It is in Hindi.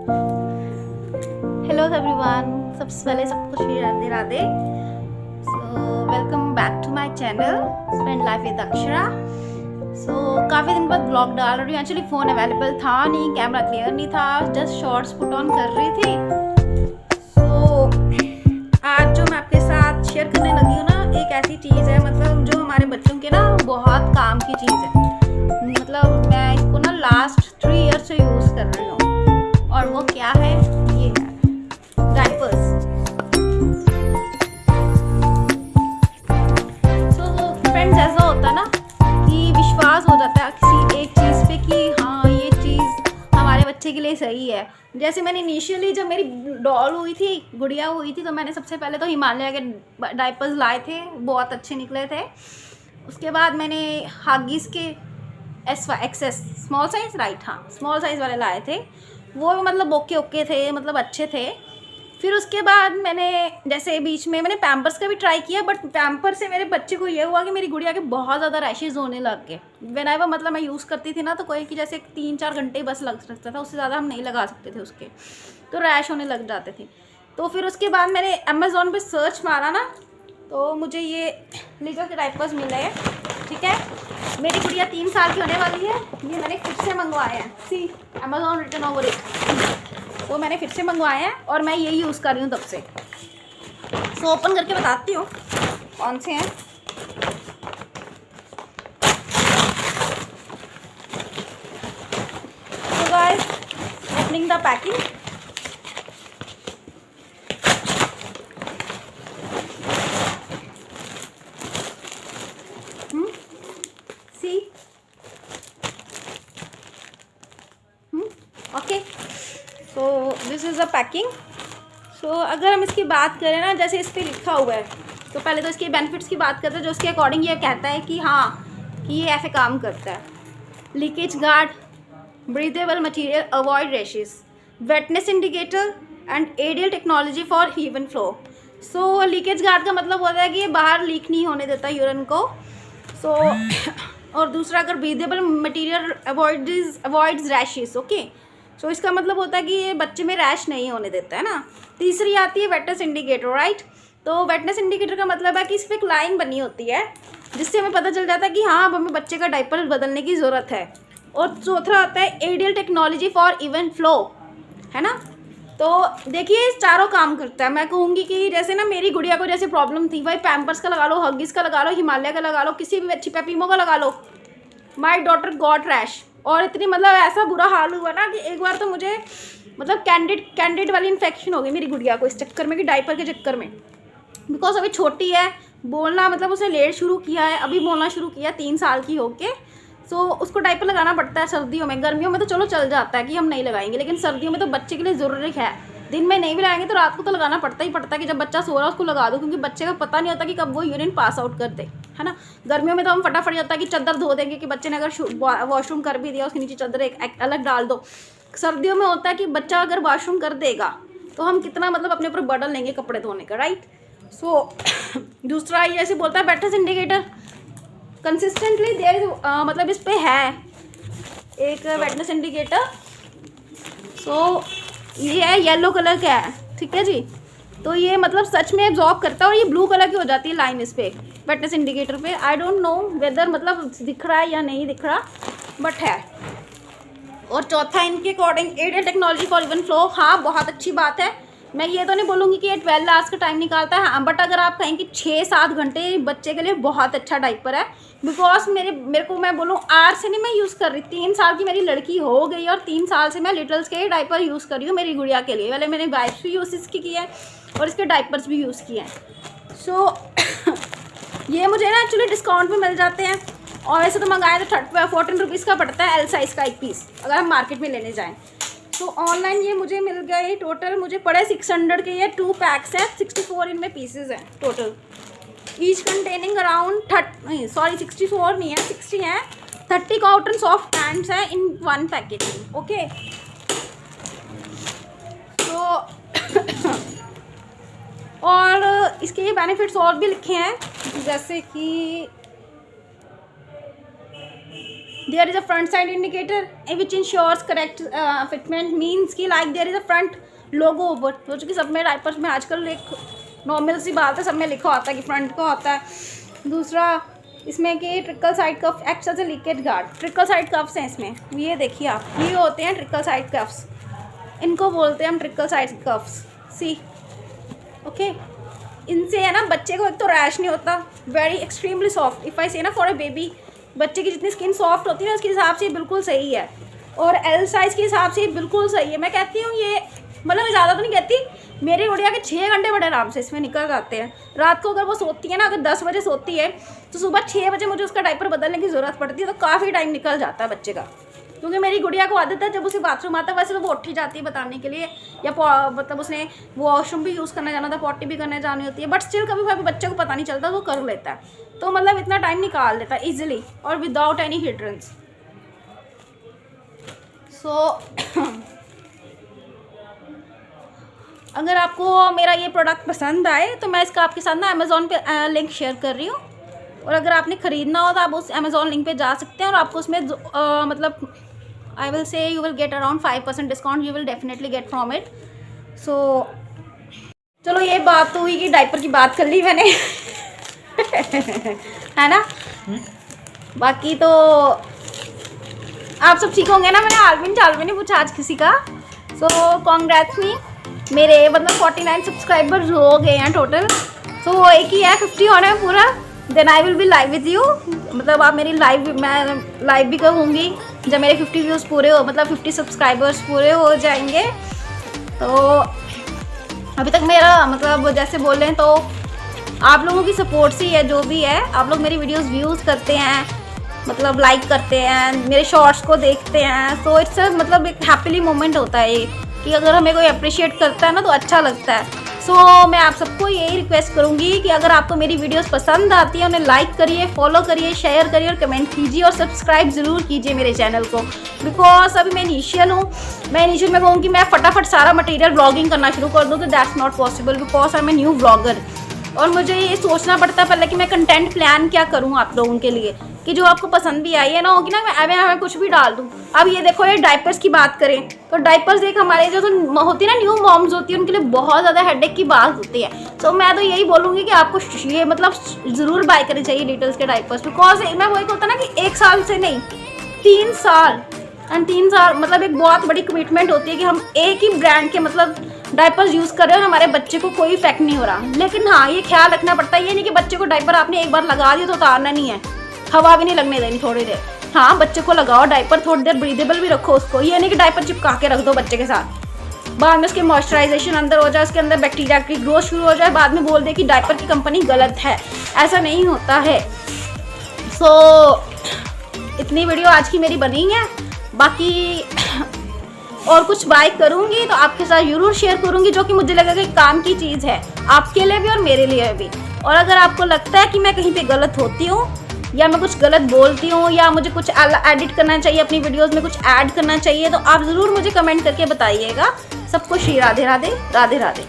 हेलो एवरीवन, सबसे पहले सबको Shri Radhe Radhe. So welcome back to my channel spend life with Akshara. So काफ़ी दिन बाद ब्लॉग डाल रही हूँ। एक्चुअली फ़ोन अवेलेबल था नहीं, कैमरा क्लियर नहीं था, जस्ट शॉर्ट्स पुट ऑन कर रही थी। सो आज जो मैं आपके साथ शेयर करने लगी हूँ ना, एक ऐसी चीज़ है मतलब जो हमारे बच्चों के ना बहुत काम की चीज़ है। मतलब मैं इसको ना लास्ट 3 ईयर से यूज़ कर रही हूँ और वो क्या है, ये है डायपर्स। तो फ्रेंड्स, ऐसा होता है ना कि विश्वास हो जाता है किसी एक चीज़ पे कि हाँ ये चीज़ हमारे बच्चे के लिए सही है। जैसे मैंने इनिशियली जब मेरी डॉल हुई थी, गुड़िया हुई थी, तो मैंने सबसे पहले तो हिमालय के डायपर्स लाए थे, बहुत अच्छे निकले थे। उसके बाद मैंने हग्गीज़ के एक्सेस स्मॉल साइज़, राइट, हाँ स्मॉल साइज़ वाले लाए थे। वो भी मतलब ओके थे, मतलब अच्छे थे। फिर उसके बाद मैंने जैसे बीच में मैंने पैम्पर्स का भी ट्राई किया, बट पैम्पर से मेरे बच्चे को ये हुआ कि मेरी गुड़िया के बहुत ज़्यादा रैशेज़ होने लग गए। व्हेनेवर मतलब मैं यूज़ करती थी ना, तो कोई कि जैसे 3-4 घंटे बस लग सकता था, उससे ज़्यादा हम नहीं लगा सकते थे उसके, तो रैश होने लग जाते थे। तो फिर उसके बाद मैंने अमेज़ोन पे सर्च मारा ना, तो मुझे ये लीगा के डायपर्स मिले हैं। ठीक है, मेरी गुड़िया 3 साल की होने वाली है। ये मैंने फिर से मंगवाए हैं, सी अमेज़ॉन रिटर्न ओवर इट। तो मैंने फिर से मंगवाए हैं और मैं यही यूज़ कर रही हूँ तब से। सो ओपन करके बताती हूँ कौन से हैं। So guys, opening the packing. See okay, so this is the packing. So अगर हम इसकी बात करें ना, जैसे इस पर लिखा हुआ है, तो पहले तो इसके बेनिफिट्स की बात करते हैं, जो उसके अकॉर्डिंग ये कहता है कि हाँ कि ये ऐसे काम करता है। Leakage guard, breathable material, avoid rashes, wetness indicator and ideal technology for even flow. So leakage guard का मतलब होता है कि ये बाहर लीक नहीं होने देता यूरिन को। सो और दूसरा, अगर breathable material avoids rashes, okay. So इसका मतलब होता है कि ये बच्चे में रैश नहीं होने देता है ना। तीसरी आती है वेटनेस इंडिकेटर, राइट। तो वेटनेस इंडिकेटर का मतलब है कि इस पर एक लाइन बनी होती है, जिससे हमें पता चल जाता है कि हाँ अब हमें बच्चे का डायपर बदलने की ज़रूरत है। और चौथा आता है एडियल टेक्नोलॉजी फॉर इवन फ्लो, है ना। तो देखिए इस चारों काम करता है। मैं कहूँगी कि जैसे ना मेरी गुड़िया को जैसे प्रॉब्लम थी, भाई पैम्पर्स का लगा लो, हग्गीज़ का लगा लो, हिमालय का लगा लो, किसी भी अच्छी पैपीमो का लगा लो, माई डॉटर गॉट रैश। और इतनी मतलब ऐसा बुरा हाल हुआ ना कि एक बार तो मुझे मतलब कैंडिड वाली इन्फेक्शन हो गई मेरी गुड़िया को, इस चक्कर में कि डायपर के चक्कर में। बिकॉज अभी छोटी है, बोलना मतलब उसे लेट शुरू किया है, अभी बोलना शुरू किया 3 साल की होके। सो उसको डायपर लगाना पड़ता है सर्दियों में। गर्मियों में तो चलो चल जाता है कि हम नहीं लगाएंगे, लेकिन सर्दियों में तो बच्चे के लिए ज़रूरी है। दिन में नहीं भी लगाएंगे तो रात को तो लगाना पड़ता ही पड़ता है कि जब बच्चा सो रहा है उसको लगा दो, क्योंकि बच्चे का पता नहीं होता कि कब वो यूरिन पास आउट कर दे, है ना। गर्मियों में तो हम फटाफट जाता है कि चादर धो देंगे कि बच्चे ने अगर वॉशरूम कर भी दिया उसके नीचे चादर एक अलग डाल दो। सर्दियों में होता है कि बच्चा अगर वॉशरूम कर देगा तो हम कितना मतलब अपने ऊपर बर्डन लेंगे कपड़े धोने का, राइट। सो दूसरा ये ऐसे बोलता है वेटनेस इंडिकेटर कंसिस्टेंटली देयर, मतलब इस पे है एक वेटनेस इंडिकेटर। सो ये है येलो कलर का है, ठीक है जी। तो ये मतलब सच में एब्जॉर्ब करता है और ये ब्लू कलर की हो जाती है लाइन इस पे वेटनेस इंडिकेटर पे। आई डोंट नो वेदर मतलब दिख रहा है या नहीं दिख रहा, बट है। और चौथा इनके according ideal technology for even flow. हाँ बहुत अच्छी बात है। मैं ये तो नहीं बोलूँगी कि ये 12 आवर्स का टाइम निकालता है, हाँ, बट अगर आप कहें कि 6-7 घंटे बच्चे के लिए बहुत अच्छा डायपर है। बिकॉज मेरे को मैं बोलूँ आर से नहीं मैं यूज़ कर रही, 3 साल की मेरी लड़की हो गई और 3 साल से मैं लिटल्स के डायपर यूज़ कर रही हूँ मेरी गुड़िया के लिए। पहले मैंने वाइप्स भी यूज़ इसकी की है और इसके डायपर्स भी यूज़ किए हैं। सो ये मुझे ना एक्चुअली डिस्काउंट में मिल जाते हैं, और वैसे तो मंगाए तो 14 रुपीज़ का पड़ता है एल साइज़ का एक पीस, अगर हम मार्केट में लेने जाएँ। तो ऑनलाइन ये मुझे मिल गए, टोटल मुझे पड़े 600 के। ये 2 पैक्स हैं, 64 इनमें पीसेज हैं टोटल, ईच कंटेनिंग अराउंड 64 नहीं है, 60 हैं। 30 कॉटन सॉफ्ट पैंट्स हैं इन 1 पैकेजिंग, ओके। तो और इसके ये बेनिफिट्स और भी लिखे हैं, जैसे कि there is a front side indicator which ensures correct fitment, means कि like there is a front logo ऊपर, तो चूँकि सब में डायपर्स में आजकल एक नॉर्मल सी बात है, सब में लिखा होता है कि फ्रंट का होता है। दूसरा इसमें कि trickle side cuff acts as a leakage guard, trickle side cuffs हैं इसमें, ये देखिए आप, ये होते हैं ट्रिकल साइड कफ्स, इनको बोलते हैं हम ट्रिकल साइड कफ्स। सी ओके, इनसे है ना बच्चे को एक तो रैश नहीं होता, very extremely soft, if I से ना फॉर अ बेबी, बच्चे की जितनी स्किन सॉफ्ट होती है ना उसके हिसाब से बिल्कुल सही है, और एल साइज़ के हिसाब से बिल्कुल सही है। मैं कहती हूँ ये, मतलब ज़्यादा तो नहीं कहती, मेरी गुड़िया के 6 घंटे बड़े आराम से इसमें निकल जाते हैं। रात को अगर वो सोती है ना, अगर 10 बजे सोती है तो सुबह 6 बजे मुझे उसका डायपर बदलने की ज़रूरत पड़ती है, तो काफ़ी टाइम निकल जाता है बच्चे का, क्योंकि मेरी गुड़िया को आदत है जब उसे बाथरूम आता है, वैसे तो वो उठ ही जाती है बताने के लिए, या मतलब उसने वॉशरूम भी यूज़ करना जाना था, पॉटी भी करने जानी होती है, बट स्टिल कभी कभी बच्चे को पता नहीं चलता, वो कर लेता है, तो मतलब इतना टाइम निकाल लेता है ईजिली और विदाउट एनी हिंड्रेंस। सो अगर आपको मेरा ये प्रोडक्ट पसंद आए तो मैं इसका आपके साथ ना अमेज़ॉन पे लिंक शेयर कर रही हूँ, और अगर आपने ख़रीदना हो तो आप उस अमेज़ॉन लिंक पे जा सकते हैं, और आपको उसमें मतलब I will say you will get around 5% discount, you will definitely get from it. So चलो ये बात तो हुई कि डायपर की बात कर ली मैंने है ना, बाकी तो आप सब ठीक होंगे ना। मैंने आलविन चालविन नहीं पूछा आज किसी का। सो कॉन्ग्रेट्स मी, मेरे मतलब 49 सब्सक्राइबर्स हो गए हैं टोटल। सो एक ही है 50 होना है पूरा, then I will be live with you, मतलब आप मेरी मैं लाइव भी करूँगी जब मेरे 50 व्यूज़ पूरे हो, मतलब 50 सब्सक्राइबर्स पूरे हो जाएंगे। तो अभी तक मेरा मतलब जैसे बोलें तो आप लोगों की सपोर्ट से है, जो भी है, आप लोग मेरी वीडियोस व्यूज़ करते हैं, मतलब लाइक करते हैं, मेरे शॉर्ट्स को देखते हैं, सो इट्स मतलब एक हैप्पीली मोमेंट होता है ये, कि अगर हमें कोई अप्रिशिएट करता है ना तो अच्छा लगता है। सो मैं आप सबको यही रिक्वेस्ट करूँगी कि अगर आपको मेरी वीडियोस पसंद आती है उन्हें लाइक करिए, फॉलो करिए, शेयर करिए और कमेंट कीजिए, और सब्सक्राइब ज़रूर कीजिए मेरे चैनल को, बिकॉज अभी मैं इनिशियल हूँ। मैं इनिशियल में कहूँ कि मैं फटाफट सारा मटेरियल ब्लॉगिंग करना शुरू कर दूँ, तो that's not possible because I am a new blogger, और मुझे ये सोचना पड़ता है पहले कि मैं कंटेंट प्लान क्या करूँ आप लोगों के लिए, कि जो आपको पसंद भी आई है ना, होगी ना मैं कुछ भी डाल दूँ। अब ये देखो, ये डायपर्स की बात करें तो डायपर्स एक हमारे जो तो होती है ना, न्यू मॉम्स होती है, उनके लिए बहुत ज़्यादा हेडेक की बात होती है। सो मैं तो यही बोलूँगी कि आपको ये मतलब ज़रूर बाय करनी चाहिए डिटेल्स के डायपर्स, बिकॉज मैं वही होता ना कि 1 साल से नहीं 3 साल, एंड 3 साल मतलब एक बहुत बड़ी कमिटमेंट होती है कि हम एक ही ब्रांड के मतलब डायपर्स यूज़ कर रहे हैं और हमारे बच्चे को कोई इफेक्ट नहीं हो रहा। लेकिन हाँ, ये ख्याल रखना पड़ता है, ये नहीं कि बच्चे को डायपर आपने एक बार लगा दिया तो उतारना नहीं है, हवा भी नहीं लगने देनी थोड़ी देर। हाँ, बच्चे को लगाओ डायपर, थोड़ी देर ब्रीदेबल भी रखो उसको, ये नहीं कि डायपर चिपका के रख दो बच्चे के साथ, बाद में उसके मॉइस्चराइजेशन अंदर हो जाए, उसके अंदर बैक्टीरिया की ग्रोथ शुरू हो जाए, बाद में बोल दे कि डायपर की कंपनी गलत है। ऐसा नहीं होता है। सो इतनी वीडियो आज की मेरी बनी है, बाकी और कुछ बाय करूँगी तो आपके साथ ज़रूर शेयर करूँगी, जो कि मुझे लगेगा कि काम की चीज़ है आपके लिए भी और मेरे लिए भी। और अगर आपको लगता है कि मैं कहीं पे गलत होती हूँ या मैं कुछ गलत बोलती हूँ या मुझे कुछ एडिट करना चाहिए, अपनी वीडियोस में कुछ ऐड करना चाहिए, तो आप ज़रूर मुझे कमेंट करके बताइएगा। सबको श्री राधे राधे, राधे राधे।